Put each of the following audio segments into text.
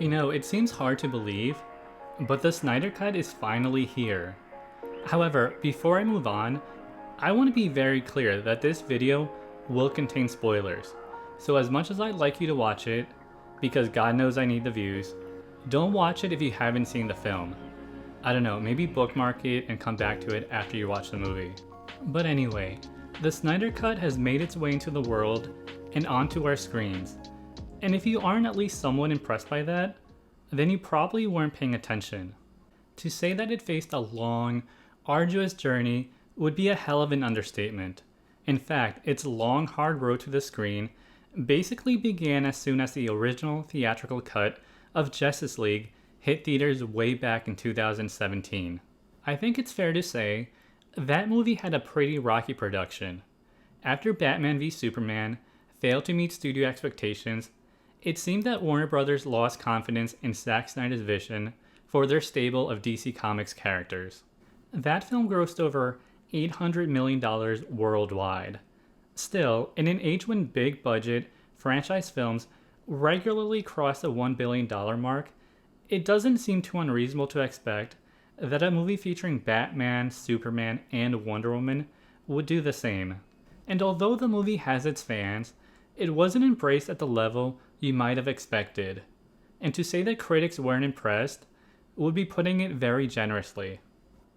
You know, it seems hard to believe, but the Snyder Cut is finally here. However, before I move on, I want to be very clear that this video will contain spoilers. So as much as I'd like you to watch it, because God knows I need the views, don't watch it if you haven't seen the film. I don't know, maybe bookmark it and come back to it after you watch the movie. But anyway, the Snyder Cut has made its way into the world and onto our screens. And if you aren't at least somewhat impressed by that, then you probably weren't paying attention. To say that it faced a long, arduous journey would be a hell of an understatement. In fact, its long, hard road to the screen basically began as soon as the original theatrical cut of Justice League hit theaters way back in 2017. I think it's fair to say that movie had a pretty rocky production. After Batman v Superman failed to meet studio expectations, it seemed that Warner Brothers lost confidence in Zack Snyder's vision for their stable of DC Comics characters. That film grossed over $800 million worldwide. Still, in an age when big-budget franchise films regularly cross the $1 billion mark, it doesn't seem too unreasonable to expect that a movie featuring Batman, Superman, and Wonder Woman would do the same. And although the movie has its fans, it wasn't embraced at the level you might have expected. And to say that critics weren't impressed would be putting it very generously.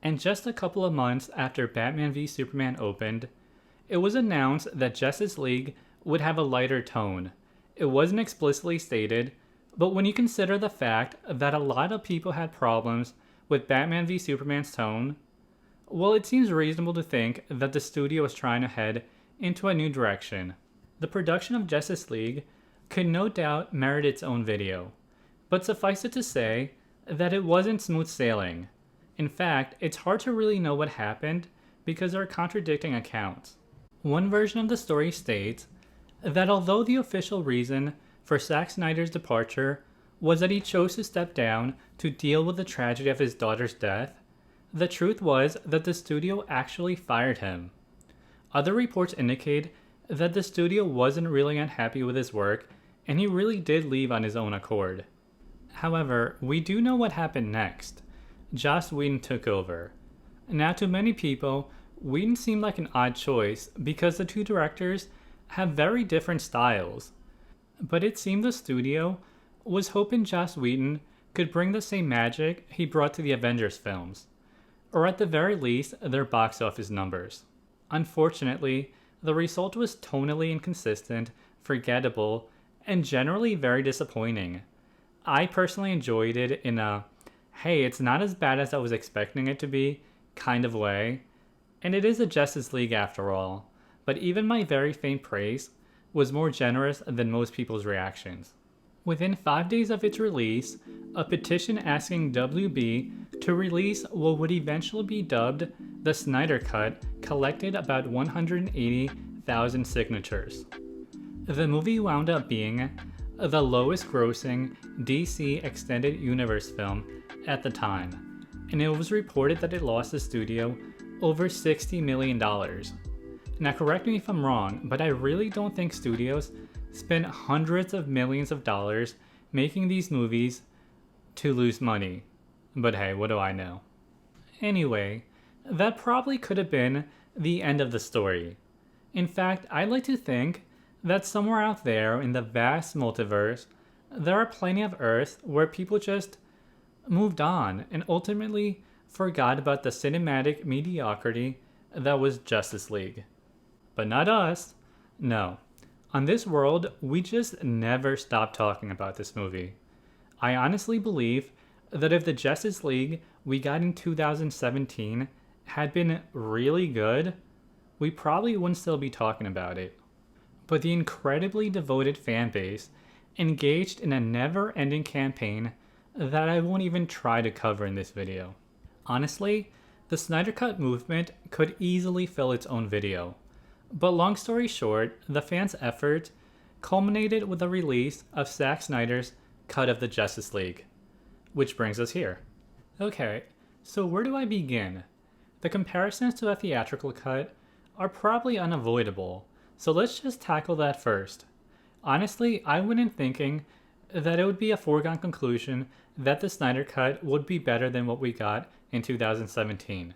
And just a couple of months after Batman v Superman opened, it was announced that Justice League would have a lighter tone. It wasn't explicitly stated, but when you consider the fact that a lot of people had problems with Batman v Superman's tone, well, it seems reasonable to think that the studio was trying to head into a new direction. The production of Justice League could no doubt merit its own video, but suffice it to say that it wasn't smooth sailing. In fact, it's hard to really know what happened because there are contradicting accounts. One version of the story states that although the official reason for Zack Snyder's departure was that he chose to step down to deal with the tragedy of his daughter's death, the truth was that the studio actually fired him. Other reports indicate that the studio wasn't really unhappy with his work and he really did leave on his own accord. However, we do know what happened next. Joss Whedon took over. Now, to many people, Whedon seemed like an odd choice because the two directors have very different styles. But it seemed the studio was hoping Joss Whedon could bring the same magic he brought to the Avengers films, or at the very least, their box office numbers. Unfortunately, the result was tonally inconsistent, forgettable, and generally very disappointing. I personally enjoyed it in a, hey, it's not as bad as I was expecting it to be, kind of way. And it is a Justice League after all, but even my very faint praise was more generous than most people's reactions. Within 5 days of its release, a petition asking WB to release what would eventually be dubbed the Snyder Cut collected about 180,000 signatures. The movie wound up being the lowest grossing DC Extended Universe film at the time, and it was reported that it lost the studio over $60 million. Now correct me if I'm wrong, but I really don't think studios spend hundreds of millions of dollars making these movies to lose money. But hey, what do I know? Anyway, that probably could have been the end of the story. In fact, I like to think that somewhere out there in the vast multiverse, there are plenty of Earths where people just moved on and ultimately forgot about the cinematic mediocrity that was Justice League. But not us. No. On this world, we just never stop talking about this movie. I honestly believe that if the Justice League we got in 2017 had been really good, we probably wouldn't still be talking about it. But the incredibly devoted fan base engaged in a never-ending campaign that I won't even try to cover in this video. Honestly, the Snyder Cut movement could easily fill its own video. But long story short, the fans' effort culminated with the release of Zack Snyder's cut of the Justice League. Which brings us here. Okay, so where do I begin? The comparisons to a theatrical cut are probably unavoidable, so let's just tackle that first. Honestly, I went in thinking that it would be a foregone conclusion that the Snyder Cut would be better than what we got in 2017.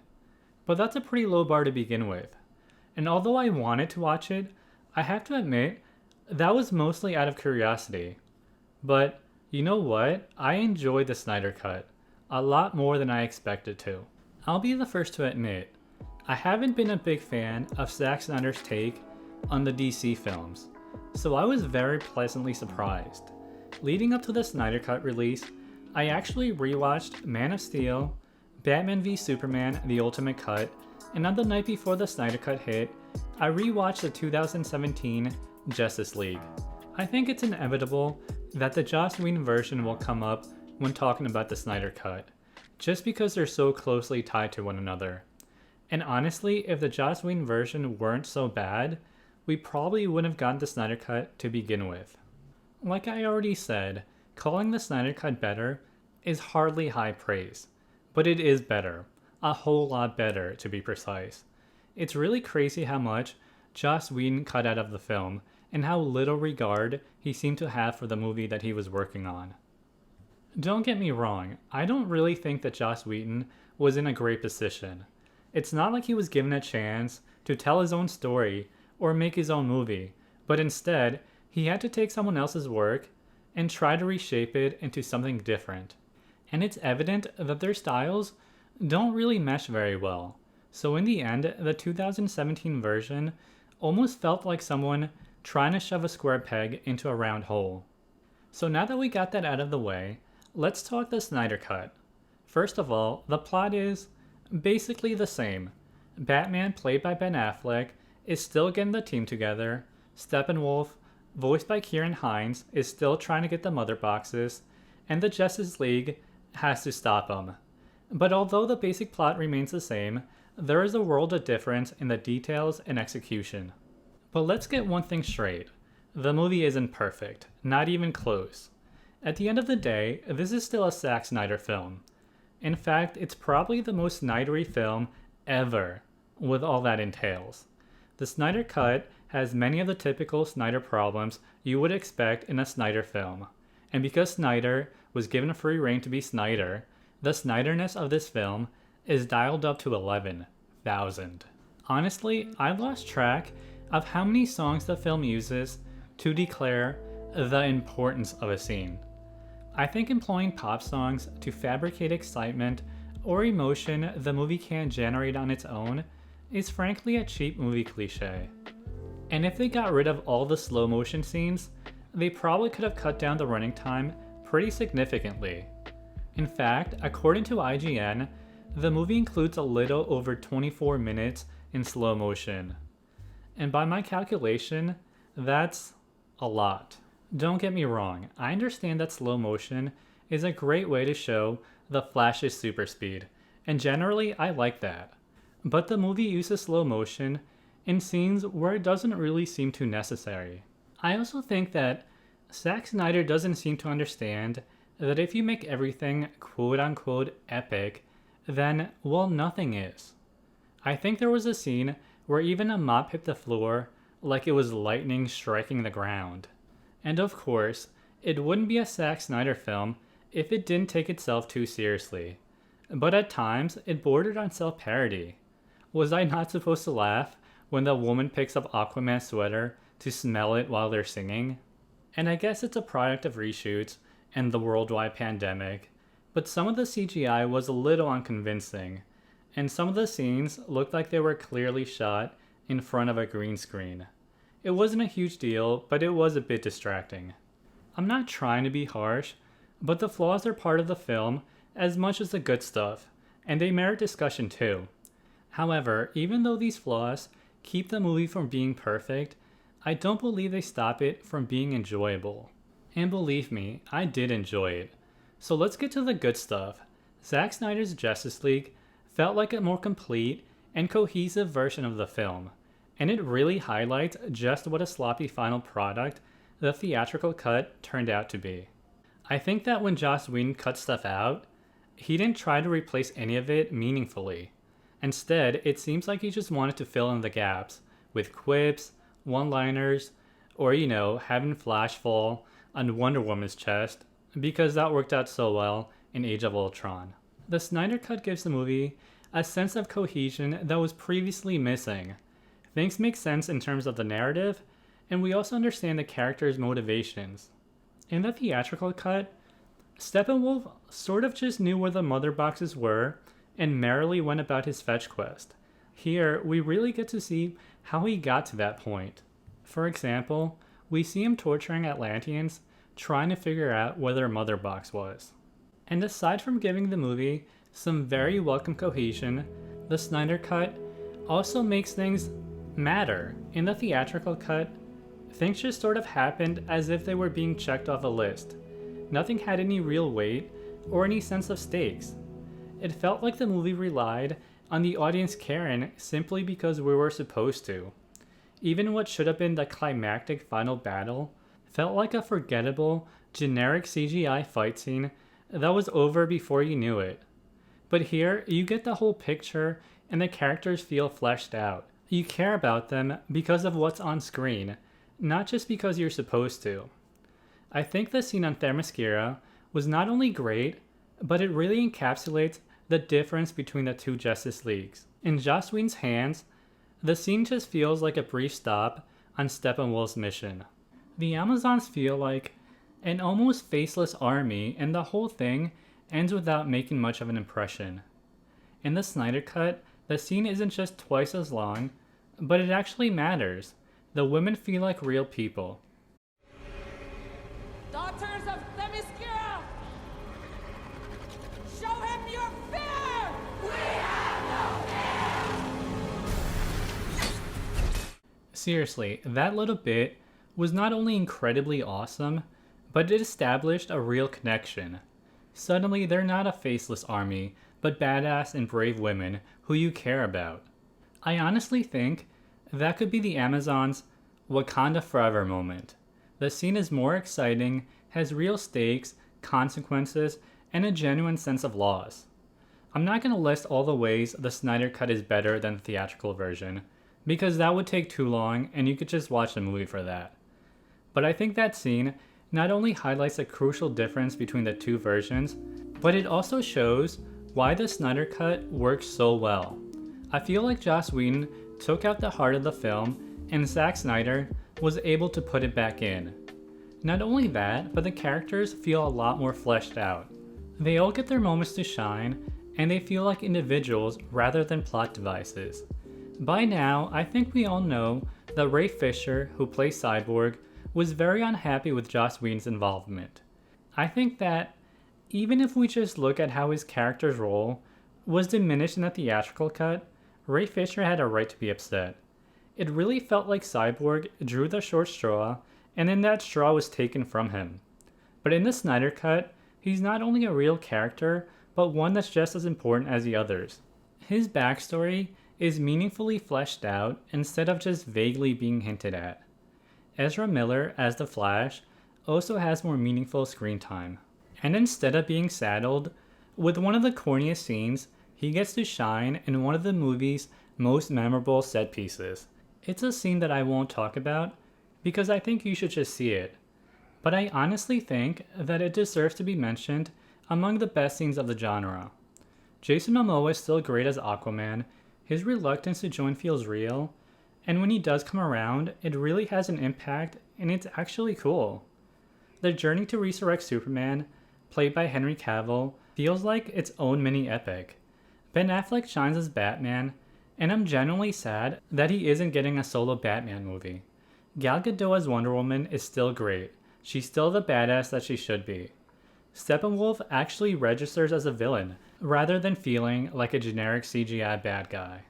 But that's a pretty low bar to begin with. And although I wanted to watch it, I have to admit that was mostly out of curiosity. But you know what? I enjoyed the Snyder Cut a lot more than I expected to. I'll be the first to admit, I haven't been a big fan of Zack Snyder's take on the DC films, so I was very pleasantly surprised. Leading up to the Snyder Cut release, I actually rewatched Man of Steel, Batman v Superman: The Ultimate Cut, and on the night before the Snyder Cut hit, I rewatched the 2017 Justice League. I think it's inevitable that the Joss Whedon version will come up when talking about the Snyder Cut, just because they're so closely tied to one another. And honestly, if the Joss Whedon version weren't so bad, we probably wouldn't have gotten the Snyder Cut to begin with. Like I already said, calling the Snyder Cut better is hardly high praise, but it is better. A whole lot better, to be precise. It's really crazy how much Joss Whedon cut out of the film and how little regard he seemed to have for the movie that he was working on. Don't get me wrong, I don't really think that Joss Whedon was in a great position. It's not like he was given a chance to tell his own story or make his own movie, but instead, he had to take someone else's work and try to reshape it into something different. And it's evident that their styles don't really mesh very well. So in the end, the 2017 version almost felt like someone trying to shove a square peg into a round hole. So now that we got that out of the way, let's talk the Snyder Cut. First of all, the plot is basically the same. Batman, played by Ben Affleck, is still getting the team together. Steppenwolf, voiced by Kieran Hines, is still trying to get the mother boxes, and the Justice League has to stop him. But although the basic plot remains the same, there is a world of difference in the details and execution. But let's get one thing straight. The movie isn't perfect, not even close. At the end of the day, this is still a Zack Snyder film. In fact, it's probably the most Snydery film ever, with all that entails. The Snyder Cut has many of the typical Snyder problems you would expect in a Snyder film. And because Snyder was given a free rein to be Snyder, the Snyderness of this film is dialed up to 11,000. Honestly, I've lost track of how many songs the film uses to declare the importance of a scene. I think employing pop songs to fabricate excitement or emotion the movie can't generate on its own is frankly a cheap movie cliche. And if they got rid of all the slow motion scenes, they probably could have cut down the running time pretty significantly. In fact, according to IGN, the movie includes a little over 24 minutes in slow motion. And by my calculation, that's a lot. Don't get me wrong, I understand that slow motion is a great way to show the Flash's super speed, and generally I like that. But the movie uses slow motion in scenes where it doesn't really seem too necessary. I also think that Zack Snyder doesn't seem to understand that if you make everything quote-unquote epic, then, well, nothing is. I think there was a scene where even a mop hit the floor like it was lightning striking the ground. And of course, it wouldn't be a Zack Snyder film if it didn't take itself too seriously. But at times, it bordered on self-parody. Was I not supposed to laugh when the woman picks up Aquaman's sweater to smell it while they're singing? And I guess it's a product of reshoots and the worldwide pandemic, but some of the CGI was a little unconvincing, and some of the scenes looked like they were clearly shot in front of a green screen. It wasn't a huge deal, but it was a bit distracting. I'm not trying to be harsh, but the flaws are part of the film as much as the good stuff, and they merit discussion too. However, even though these flaws keep the movie from being perfect, I don't believe they stop it from being enjoyable. And believe me, I did enjoy it. So let's get to the good stuff. Zack Snyder's Justice League felt like a more complete and cohesive version of the film, and it really highlights just what a sloppy final product the theatrical cut turned out to be. I think that when Joss Whedon cut stuff out, he didn't try to replace any of it meaningfully. Instead, it seems like he just wanted to fill in the gaps with quips, one-liners, or, having Flash fall on Wonder Woman's chest because that worked out so well in Age of Ultron. The Snyder Cut gives the movie a sense of cohesion that was previously missing. Things make sense in terms of the narrative, and we also understand the characters' motivations. In the theatrical cut, Steppenwolf sort of just knew where the mother boxes were and merrily went about his fetch quest. Here, we really get to see how he got to that point. For example, we see him torturing Atlanteans, trying to figure out where their mother box was. And aside from giving the movie some very welcome cohesion, the Snyder Cut also makes things matter. In the theatrical cut, things just sort of happened as if they were being checked off a list. Nothing had any real weight or any sense of stakes. It felt like the movie relied on the audience caring simply because we were supposed to. Even what should have been the climactic final battle felt like a forgettable, generic CGI fight scene that was over before you knew it. But here, you get the whole picture and the characters feel fleshed out. You care about them because of what's on screen, not just because you're supposed to. I think the scene on Themyscira was not only great, but it really encapsulates the difference between the two Justice Leagues. In Joss Whedon's hands, the scene just feels like a brief stop on Steppenwolf's mission. The Amazons feel like an almost faceless army, and the whole thing ends without making much of an impression. In the Snyder Cut, the scene isn't just twice as long, but it actually matters. The women feel like real people. Daughters of Themyscira! Show him your fear! We have no fear! Seriously, that little bit was not only incredibly awesome, but it established a real connection. Suddenly, they're not a faceless army, but badass and brave women who you care about. I honestly think that could be the Amazons' Wakanda Forever moment. The scene is more exciting, has real stakes, consequences, and a genuine sense of loss. I'm not going to list all the ways the Snyder Cut is better than the theatrical version, because that would take too long and you could just watch the movie for that. But I think that scene not only highlights a crucial difference between the two versions, but it also shows why the Snyder Cut works so well. I feel like Joss Whedon took out the heart of the film and Zack Snyder was able to put it back in. Not only that, but the characters feel a lot more fleshed out. They all get their moments to shine, and they feel like individuals rather than plot devices. By now, I think we all know that Ray Fisher, who plays Cyborg, was very unhappy with Joss Whedon's involvement. I think that even if we just look at how his character's role was diminished in the theatrical cut, Ray Fisher had a right to be upset. It really felt like Cyborg drew the short straw, and then that straw was taken from him. But in the Snyder Cut, he's not only a real character, but one that's just as important as the others. His backstory is meaningfully fleshed out instead of just vaguely being hinted at. Ezra Miller, as the Flash, also has more meaningful screen time. And instead of being saddled with one of the corniest scenes, he gets to shine in one of the movie's most memorable set pieces. It's a scene that I won't talk about because I think you should just see it. But I honestly think that it deserves to be mentioned among the best scenes of the genre. Jason Momoa is still great as Aquaman, his reluctance to join feels real, and when he does come around, it really has an impact and it's actually cool. The journey to resurrect Superman, played by Henry Cavill, feels like its own mini epic. Ben Affleck shines as Batman, and I'm genuinely sad that he isn't getting a solo Batman movie. Gal Gadot as Wonder Woman is still great. She's still the badass that she should be. Steppenwolf actually registers as a villain, rather than feeling like a generic CGI bad guy.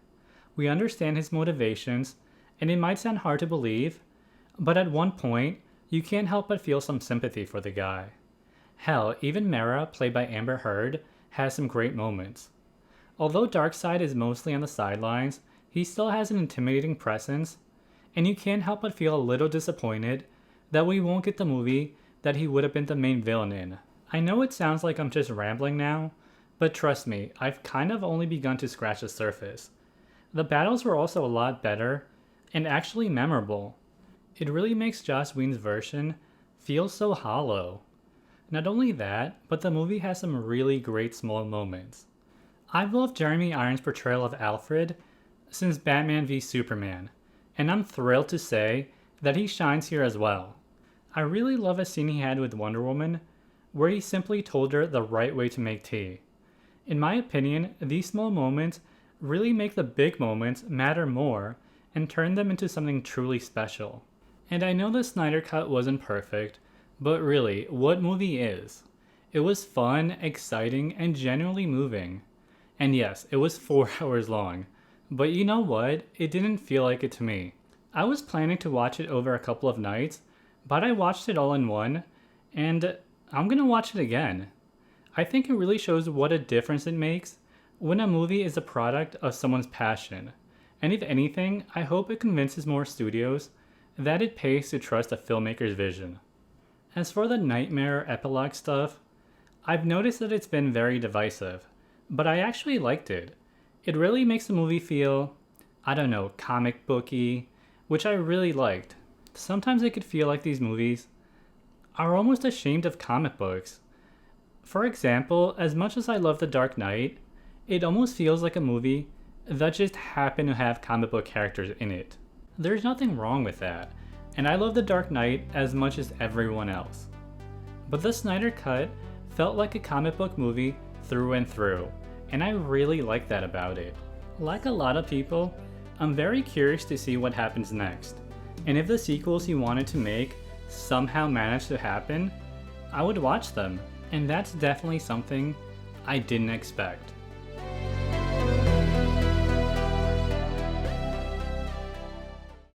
We understand his motivations, and it might sound hard to believe, but at one point, you can't help but feel some sympathy for the guy. Hell, even Mera, played by Amber Heard, has some great moments. Although Darkseid is mostly on the sidelines, he still has an intimidating presence, and you can't help but feel a little disappointed that we won't get the movie that he would have been the main villain in. I know it sounds like I'm just rambling now, but trust me, I've kind of only begun to scratch the surface. The battles were also a lot better, and actually memorable. It really makes Joss Whedon's version feels so hollow. Not only that, but the movie has some really great small moments. I've loved Jeremy Irons' portrayal of Alfred since Batman v Superman, and I'm thrilled to say that he shines here as well. I really love a scene he had with Wonder Woman, where he simply told her the right way to make tea. In my opinion, these small moments really make the big moments matter more and turn them into something truly special. And I know the Snyder Cut wasn't perfect, but really, what movie is? It was fun, exciting, and genuinely moving. And yes, it was 4 hours long, but you know what? It didn't feel like it to me. I was planning to watch it over a couple of nights, but I watched it all in one, and I'm gonna watch it again. I think it really shows what a difference it makes when a movie is a product of someone's passion. And if anything, I hope it convinces more studios that it pays to trust a filmmaker's vision. As for the nightmare epilogue stuff, I've noticed that it's been very divisive, but I actually liked it. It really makes the movie feel, I don't know, comic booky, which I really liked. Sometimes it could feel like these movies are almost ashamed of comic books. For example, as much as I love The Dark Knight, it almost feels like a movie that just happened to have comic book characters in it. There's nothing wrong with that, and I love The Dark Knight as much as everyone else. But the Snyder Cut felt like a comic book movie through and through, and I really like that about it. Like a lot of people, I'm very curious to see what happens next, and if the sequels he wanted to make somehow manage to happen, I would watch them, and that's definitely something I didn't expect.